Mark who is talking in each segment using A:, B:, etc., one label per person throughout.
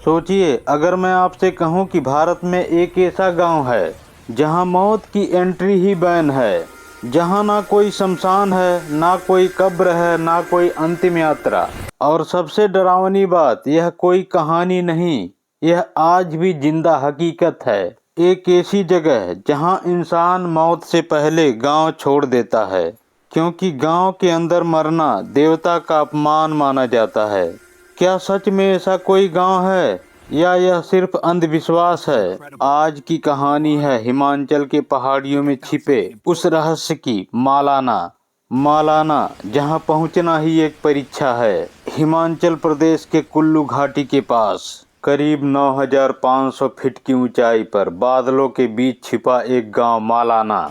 A: सोचिए, अगर मैं आपसे कहूं कि भारत में एक ऐसा गांव है जहां मौत की एंट्री ही बैन है, जहां ना कोई शमशान है, ना कोई कब्र है, ना कोई अंतिम यात्रा। और सबसे डरावनी बात, यह कोई कहानी नहीं, यह आज भी जिंदा हकीकत है। एक ऐसी जगह जहां इंसान मौत से पहले गांव छोड़ देता है, क्योंकि गांव के अंदर मरना देवता का अपमान माना जाता है। क्या सच में ऐसा कोई गांव है या यह सिर्फ अंधविश्वास है? आज की कहानी है हिमाचल के पहाड़ियों में छिपे उस रहस्य की, मालाना, जहां पहुंचना ही एक परीक्षा है। हिमाचल प्रदेश के कुल्लू घाटी के पास करीब 9,500 फीट की ऊंचाई पर बादलों के बीच छिपा एक गांव मालाना।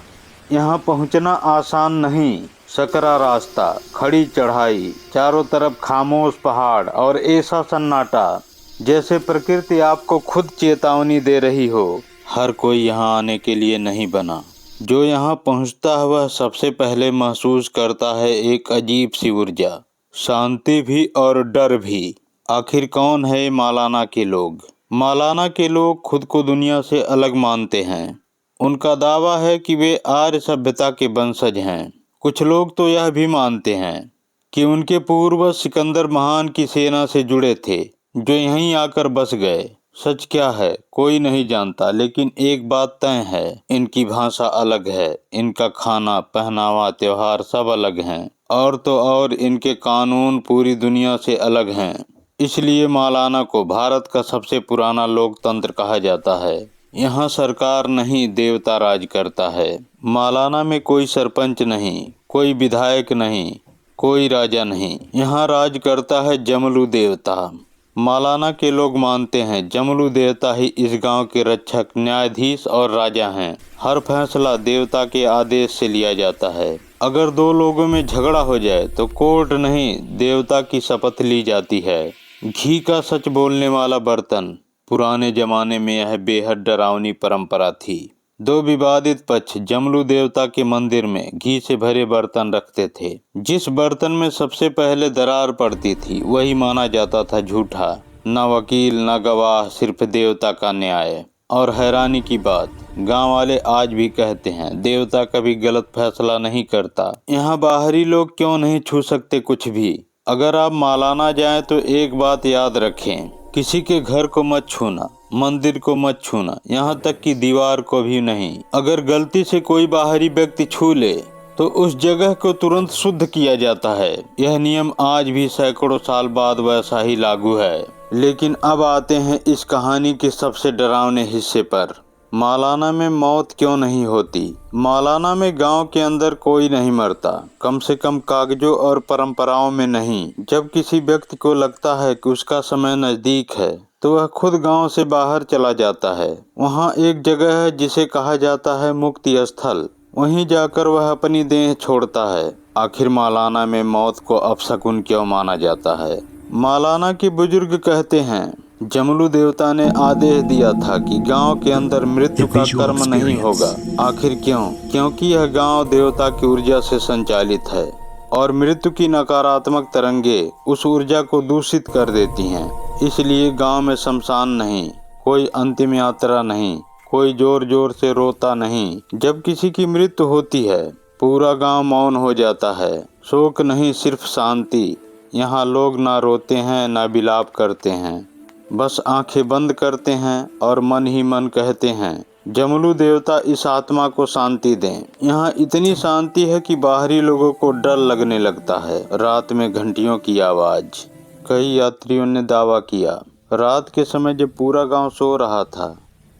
A: यहाँ पहुंचना आसान नहीं। सकरा रास्ता, खड़ी चढ़ाई, चारों तरफ खामोश पहाड़ और ऐसा सन्नाटा जैसे प्रकृति आपको खुद चेतावनी दे रही हो। हर कोई यहाँ आने के लिए नहीं बना। जो यहाँ पहुँचता है वह सबसे पहले महसूस करता है एक अजीब सी ऊर्जा, शांति भी और डर भी। आखिर कौन है मालाना के लोग? मालाना के लोग खुद को दुनिया से अलग मानते हैं। उनका दावा है कि वे आर्य सभ्यता के वंशज हैं। कुछ लोग तो यह भी मानते हैं कि उनके पूर्वज सिकंदर महान की सेना से जुड़े थे, जो यहीं आकर बस गए। सच क्या है कोई नहीं जानता, लेकिन एक बात तय है, इनकी भाषा अलग है, इनका खाना, पहनावा, त्योहार सब अलग हैं, और तो और इनके कानून पूरी दुनिया से अलग हैं। इसलिए मालाना को भारत का सबसे पुराना लोकतंत्र कहा जाता है। यहाँ सरकार नहीं, देवता राज करता है। मालाना में कोई सरपंच नहीं, कोई विधायक नहीं, कोई राजा नहीं। यहाँ राज करता है जमलू देवता। मालाना के लोग मानते हैं जमलू देवता ही इस गांव के रक्षक, न्यायाधीश और राजा हैं। हर फैसला देवता के आदेश से लिया जाता है। अगर दो लोगों में झगड़ा हो जाए तो कोर्ट नहीं, देवता की शपथ ली जाती है। घी का सच बोलने वाला बर्तन, पुराने जमाने में यह बेहद डरावनी परंपरा थी। दो विवादित पक्ष जमलू देवता के मंदिर में घी से भरे बर्तन रखते थे। जिस बर्तन में सबसे पहले दरार पड़ती थी वही माना जाता था झूठा। न वकील न गवाह, सिर्फ देवता का न्याय। और हैरानी की बात, गांव वाले आज भी कहते हैं देवता कभी गलत फैसला नहीं करता। यहाँ बाहरी लोग क्यों नहीं छू सकते कुछ भी। अगर आप मालाना जाएं तो एक बात याद रखें, किसी के घर को मत छूना, मंदिर को मत छूना, यहाँ तक कि दीवार को भी नहीं। अगर गलती से कोई बाहरी व्यक्ति छू ले तो उस जगह को तुरंत शुद्ध किया जाता है। यह नियम आज भी सैकड़ों साल बाद वैसा ही लागू है। लेकिन अब आते हैं इस कहानी के सबसे डरावने हिस्से पर। मालाना में मौत क्यों नहीं होती? मालाना में गांव के अंदर कोई नहीं मरता, कम से कम कागजों और परंपराओं में नहीं। जब किसी व्यक्ति को लगता है कि उसका समय नजदीक है तो वह खुद गांव से बाहर चला जाता है। वहाँ एक जगह है जिसे कहा जाता है मुक्ति स्थल। वहीं जाकर वह अपनी देह छोड़ता है। आखिर मालाना में मौत को अपशकुन क्यों माना जाता है? मालाना के बुजुर्ग कहते हैं जमलू देवता ने आदेश दिया था कि गांव के अंदर मृत्यु का कर्म नहीं होगा। आखिर क्यों? क्योंकि यह गांव देवता की ऊर्जा से संचालित है और मृत्यु की नकारात्मक तरंगे उस ऊर्जा को दूषित कर देती हैं। इसलिए गांव में शमशान नहीं, कोई अंतिम यात्रा नहीं, कोई जोर जोर से रोता नहीं। जब किसी की मृत्यु होती है पूरा गांव मौन हो जाता है। शोक नहीं, सिर्फ शांति। यहाँ लोग ना रोते हैं ना विलाप करते हैं, बस आंखें बंद करते हैं और मन ही मन कहते हैं जमलू देवता इस आत्मा को शांति दें। यहाँ इतनी शांति है कि बाहरी लोगों को डर लगने लगता है। रात में घंटियों की आवाज। कई यात्रियों ने दावा किया रात के समय जब पूरा गांव सो रहा था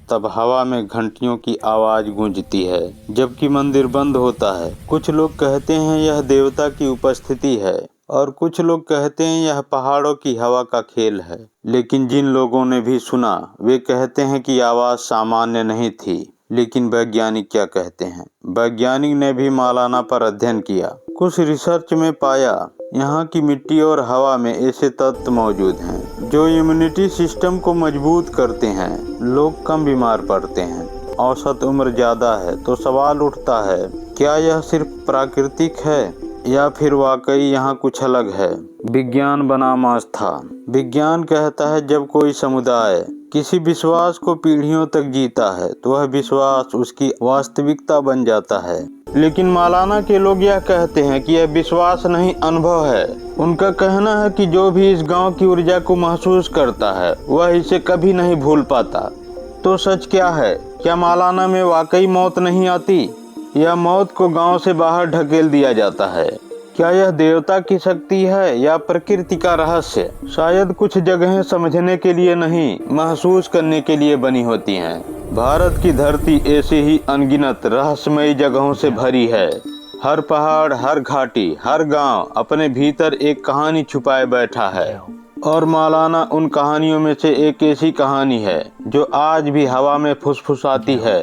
A: तब हवा में घंटियों की आवाज गूंजती है, जबकि मंदिर बंद होता है। कुछ लोग कहते हैं यह देवता की उपस्थिति है और कुछ लोग कहते हैं यह पहाड़ों की हवा का खेल है। लेकिन जिन लोगों ने भी सुना वे कहते हैं कि आवाज सामान्य नहीं थी। लेकिन वैज्ञानिक क्या कहते हैं? वैज्ञानिक ने भी मालाना पर अध्ययन किया। कुछ रिसर्च में पाया यहाँ की मिट्टी और हवा में ऐसे तत्व मौजूद हैं जो इम्यूनिटी सिस्टम को मजबूत करते हैं। लोग कम बीमार पड़ते हैं, औसत उम्र ज्यादा है। तो सवाल उठता है क्या यह सिर्फ प्राकृतिक है या फिर वाकई यहाँ कुछ अलग है। विज्ञान बनाम आस्था। विज्ञान कहता है जब कोई समुदाय किसी विश्वास को पीढ़ियों तक जीता है तो वह विश्वास उसकी वास्तविकता बन जाता है। लेकिन मौलाना के लोग यह कहते हैं कि यह विश्वास नहीं, अनुभव है। उनका कहना है कि जो भी इस गांव की ऊर्जा को महसूस करता है वह इसे कभी नहीं भूल पाता। तो सच क्या है? क्या मौलाना में वाकई मौत नहीं आती, या मौत को गांव से बाहर ढकेल दिया जाता है? क्या यह देवता की शक्ति है या प्रकृति का रहस्य? शायद कुछ जगहें समझने के लिए नहीं, महसूस करने के लिए बनी होती हैं। भारत की धरती ऐसे ही अनगिनत रहस्यमयी जगहों से भरी है। हर पहाड़, हर घाटी, हर गांव अपने भीतर एक कहानी छुपाए बैठा है। और मौलाना उन कहानियों में से एक ऐसी कहानी है जो आज भी हवा में फुसफुसाती है।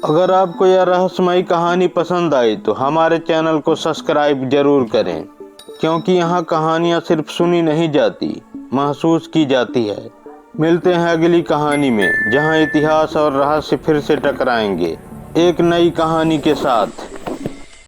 A: अगर आपको यह रहस्यमयी कहानी पसंद आई तो हमारे चैनल को सब्सक्राइब जरूर करें, क्योंकि यहाँ कहानियाँ सिर्फ सुनी नहीं जाती, महसूस की जाती है। मिलते हैं अगली कहानी में, जहाँ इतिहास और रहस्य फिर से टकराएंगे एक नई कहानी के साथ।